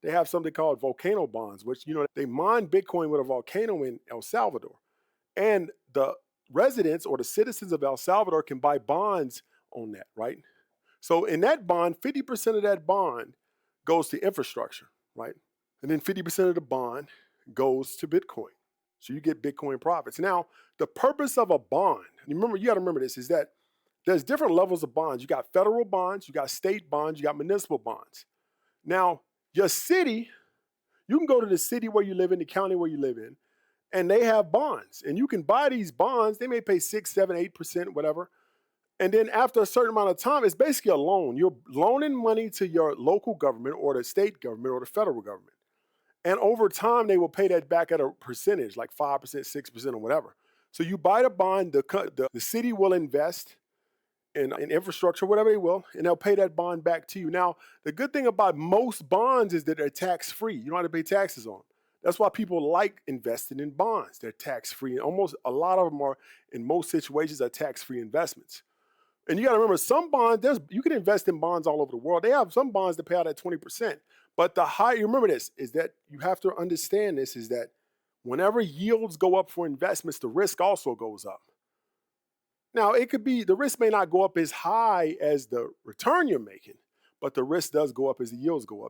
they have something called Volcano bonds, which, they mine Bitcoin with a volcano in El Salvador. And the residents or the citizens of El Salvador can buy bonds on that, right? So in that bond, 50% of that bond goes to infrastructure, right? And then 50% of the bond goes to Bitcoin. So you get Bitcoin profits. Now, the purpose of a bond, you got to remember this, is that there's different levels of bonds. You got federal bonds, you got state bonds, you got municipal bonds. Now, your city, you can go to the city where you live in, the county where you live in, and they have bonds. And you can buy these bonds. They may pay 6, 7, 8%, whatever. And then after a certain amount of time, it's basically a loan. You're loaning money to your local government or the state government or the federal government. And over time, they will pay that back at a percentage, like 5%, 6%, or whatever. So you buy the bond, the city will invest in infrastructure, whatever they will, and they'll pay that bond back to you. Now, the good thing about most bonds is that they're tax-free. You don't have to pay taxes on them. That's why people like investing in bonds. They're tax-free. And almost a lot of them are, in most situations, are tax-free investments. And you got to remember, some bonds, you can invest in bonds all over the world. They have some bonds that pay out at 20%. But the higher, you remember this, is that you have to understand this, is that whenever yields go up for investments, the risk also goes up. Now, it could be, the risk may not go up as high as the return you're making, but the risk does go up as the yields go up.